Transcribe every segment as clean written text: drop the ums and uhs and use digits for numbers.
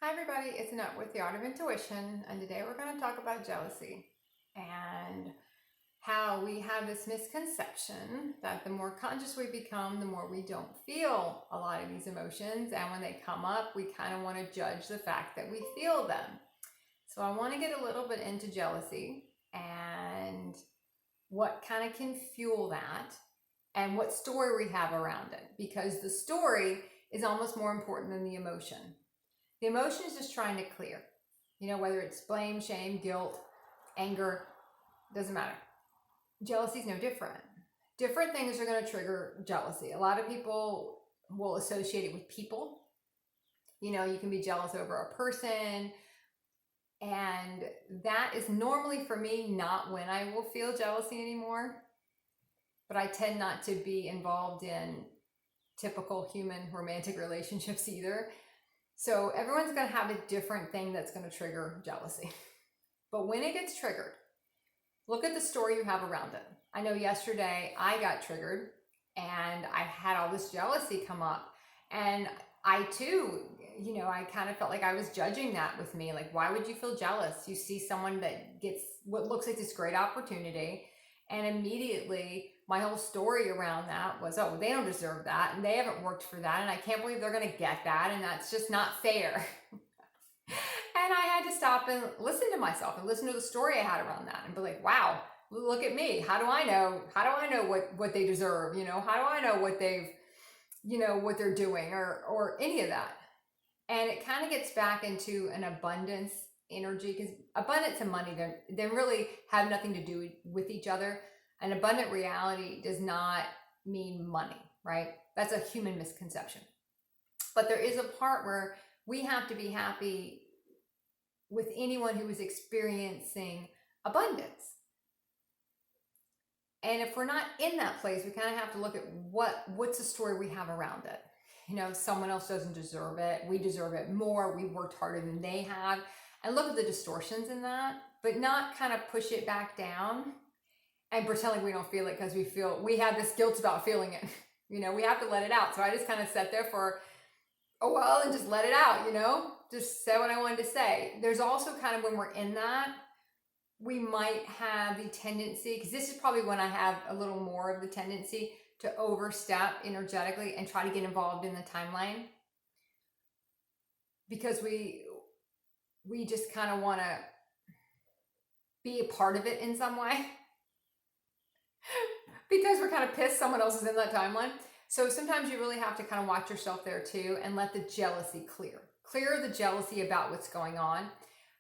Hi everybody, it's Annette with the Art of Intuition, and today we're going to talk about jealousy and how we have this misconception that the more conscious we become, the more we don't feel a lot of these emotions, and when they come up, we kind of want to judge the fact that we feel them. So I want to get a little bit into jealousy and what kind of can fuel that and what story we have around it, because the story is almost more important than the emotion. The emotion is just trying to clear. Whether it's blame, shame, guilt, anger, doesn't matter. Jealousy is no different. Different things are going to trigger jealousy. A lot of people will associate it with people. You can be jealous over a person, and that is normally for me not when I will feel jealousy anymore. But I tend not to be involved in typical human romantic relationships either. So everyone's going to have a different thing that's going to trigger jealousy. But when it gets triggered, look at the story you have around it. I know yesterday I got triggered and I had all this jealousy come up. And I too, I kind of felt like I was judging that with me. Like, why would you feel jealous? You see someone that gets what looks like this great opportunity, and immediately my whole story around that was, oh, they don't deserve that, and they haven't worked for that, and I can't believe they're going to get that, and that's just not fair. And I had to stop and listen to myself and listen to the story I had around that and be like, wow, look at me. How do I know? How do I know what they deserve? How do I know what they've, what they're doing or any of that? And it kind of gets back into an abundance energy, because abundance and money, they really have nothing to do with each other. An abundant reality does not mean money, right? That's a human misconception. But there is a part where we have to be happy with anyone who is experiencing abundance. And if we're not in that place, we kind of have to look at what's the story we have around it. Someone else doesn't deserve it. We deserve it more. We worked harder than they have. And look at the distortions in that, but not kind of push it back down and pretend like we don't feel it because we have this guilt about feeling it. We have to let it out. So I just kind of sat there for a while and just let it out, just say what I wanted to say. There's also kind of when we're in that, we might have the tendency, because this is probably when I have a little more of the tendency to overstep energetically and try to get involved in the timeline, because we just kind of want to be a part of it in some way because we're kind of pissed someone else is in that timeline. So sometimes you really have to kind of watch yourself there too and let the jealousy clear the jealousy about what's going on.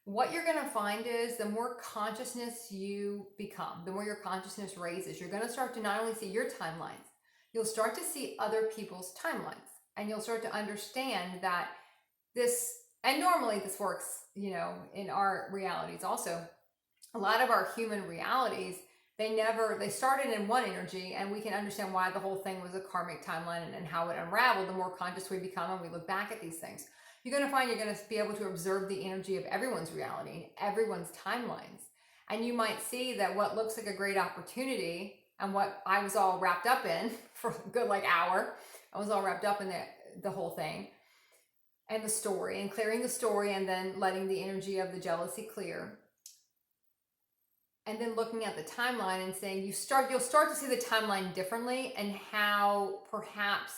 What you're going to find is the more consciousness you become, the more your consciousness raises, you're going to start to not only see your timelines, you'll start to see other people's timelines, and you'll start to understand that this, and normally this works, in our realities also. A lot of our human realities, they started in one energy, and we can understand why the whole thing was a karmic timeline and how it unraveled the more conscious we become and we look back at these things. You're going to find you're going to be able to observe the energy of everyone's reality, everyone's timelines. And you might see that what looks like a great opportunity, and what I was all wrapped up in for a good hour, I was all wrapped up in the whole thing and the story, and clearing the story, and then letting the energy of the jealousy clear, and then looking at the timeline and saying you'll start to see the timeline differently, and how perhaps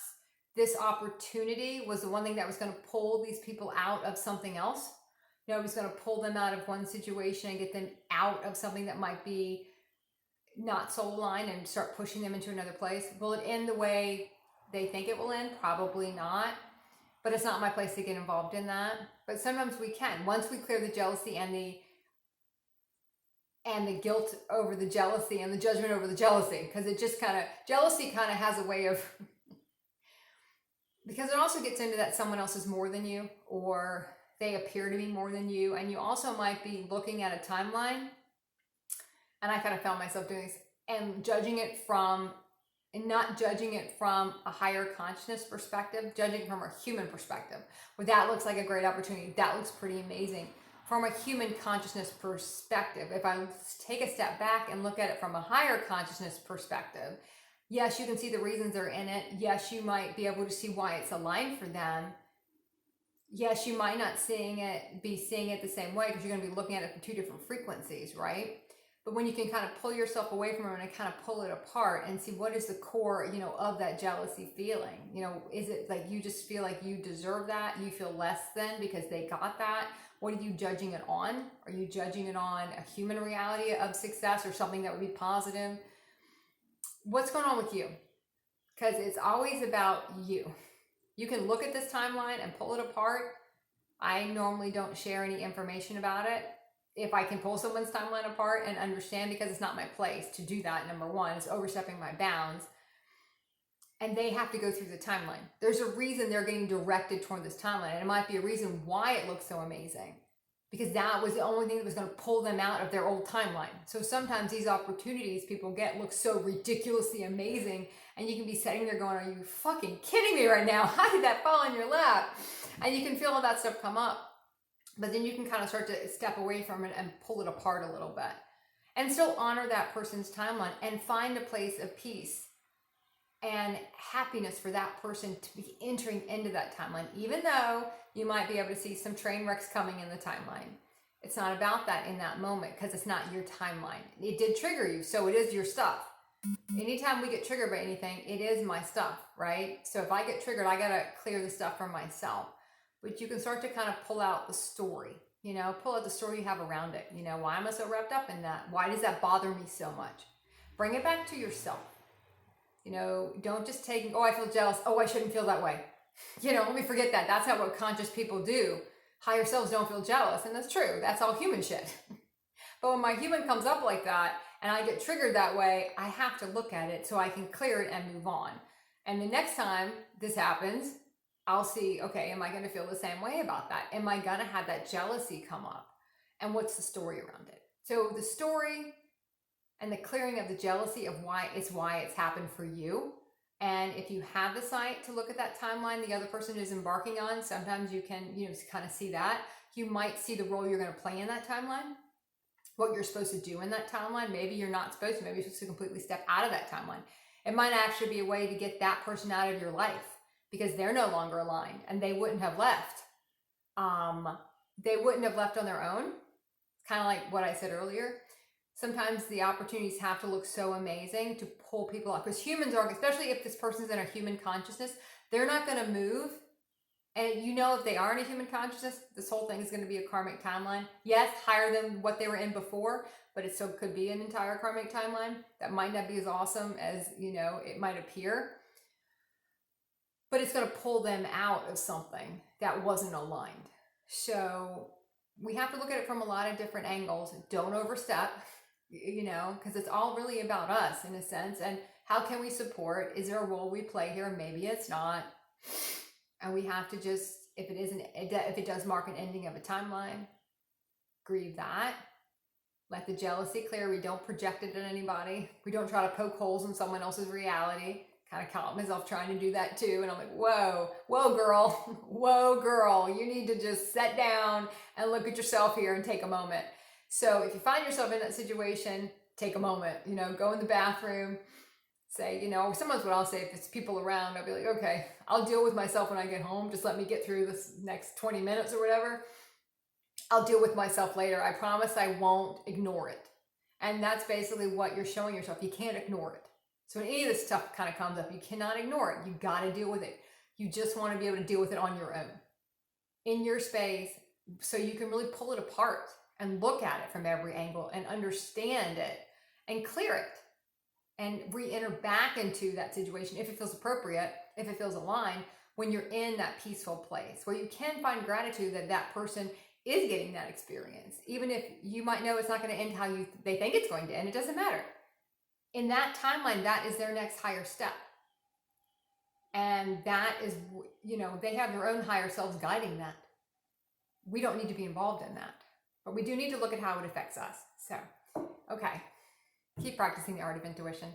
this opportunity was the one thing that was going to pull these people out of something else. It was going to pull them out of one situation and get them out of something that might be not soul aligned and start pushing them into another place. Will it end the way they think it will end? Probably not. But it's not my place to get involved in that. But sometimes we can. Once we clear the jealousy and the guilt over the jealousy and the judgment over the jealousy, because it just jealousy kind of has a way of, because it also gets into that someone else is more than you, or they appear to be more than you, and you also might be looking at a timeline, and I kind of found myself doing this, and not judging it from a higher consciousness perspective, judging from a human perspective. Well, that looks like a great opportunity. That looks pretty amazing. From a human consciousness perspective, if I take a step back and look at it from a higher consciousness perspective, yes, you can see the reasons they're in it. Yes, you might be able to see why it's aligned for them. yes, you might not be seeing it the same way because you're going to be looking at it from two different frequencies, right? But when you can kind of pull yourself away from it and kind of pull it apart and see what is the core, of that jealousy feeling. Is it like you just feel like you deserve that? You feel less than because they got that? What are you judging it on? Are you judging it on a human reality of success or something that would be positive? What's going on with you? Because it's always about you. You can look at this timeline and pull it apart. I normally don't share any information about it. If I can pull someone's timeline apart and understand, because it's not my place to do that, number one, it's overstepping my bounds. And they have to go through the timeline. There's a reason they're getting directed toward this timeline. And it might be a reason why it looks so amazing, because that was the only thing that was going to pull them out of their old timeline. So sometimes these opportunities people get look so ridiculously amazing, and you can be sitting there going, are you fucking kidding me right now? How did that fall in your lap? And you can feel all that stuff come up. But then you can kind of start to step away from it and pull it apart a little bit. And still honor that person's timeline and find a place of peace and happiness for that person to be entering into that timeline, even though you might be able to see some train wrecks coming in the timeline. It's not about that in that moment because it's not your timeline. It did trigger you, so it is your stuff. Anytime we get triggered by anything, it is my stuff, right? So if I get triggered, I got to clear the stuff for myself. But you can start to kind of pull out the story, pull out the story you have around it. Why am I so wrapped up in that? Why does that bother me so much? Bring it back to yourself. Don't just take, I feel jealous. Oh, I shouldn't feel that way. Let me forget that. That's not what conscious people do. Higher selves don't feel jealous. And that's true. That's all human shit. But when my human comes up like that and I get triggered that way, I have to look at it so I can clear it and move on. And the next time this happens, I'll see, okay, am I going to feel the same way about that? Am I going to have that jealousy come up? And what's the story around it? So the story and the clearing of the jealousy of why it's happened for you. And if you have the sight to look at that timeline the other person is embarking on, sometimes you can, kind of see that. You might see the role you're going to play in that timeline, what you're supposed to do in that timeline. Maybe you're not supposed to. Maybe you're supposed to completely step out of that timeline. It might actually be a way to get that person out of your life, because they're no longer aligned and they wouldn't have left. They wouldn't have left on their own. It's kind of like what I said earlier. Sometimes the opportunities have to look so amazing to pull people out, because humans are, especially if this person's in a human consciousness, they're not going to move. And if they are in a human consciousness, this whole thing is going to be a karmic timeline. Yes, higher than what they were in before, but it still could be an entire karmic timeline that might not be as awesome as, it might appear. But it's going to pull them out of something that wasn't aligned. So we have to look at it from a lot of different angles. Don't overstep, because it's all really about us in a sense. And how can we support? Is there a role we play here? Maybe it's not. And we have to just, if it does mark an ending of a timeline, grieve that. Let the jealousy clear. We don't project it on anybody. We don't try to poke holes in someone else's reality. Kind of caught myself trying to do that too. And I'm like, whoa, girl, you need to just sit down and look at yourself here and take a moment. So if you find yourself in that situation, take a moment, go in the bathroom, say, sometimes what I'll say, if it's people around, I'll be like, okay, I'll deal with myself when I get home. Just let me get through this next 20 minutes or whatever. I'll deal with myself later. I promise I won't ignore it. And that's basically what you're showing yourself. You can't ignore it. So when any of this stuff kind of comes up, you cannot ignore it. You got to deal with it. You just want to be able to deal with it on your own, in your space, so you can really pull it apart and look at it from every angle and understand it and clear it and re-enter back into that situation if it feels appropriate, if it feels aligned, when you're in that peaceful place where you can find gratitude that that person is getting that experience. Even if you might know it's not going to end how they think it's going to end, it doesn't matter. In that timeline, that is their next higher step. And that is, they have their own higher selves guiding that. We don't need to be involved in that. But we do need to look at how it affects us. So, okay. Keep practicing the art of intuition.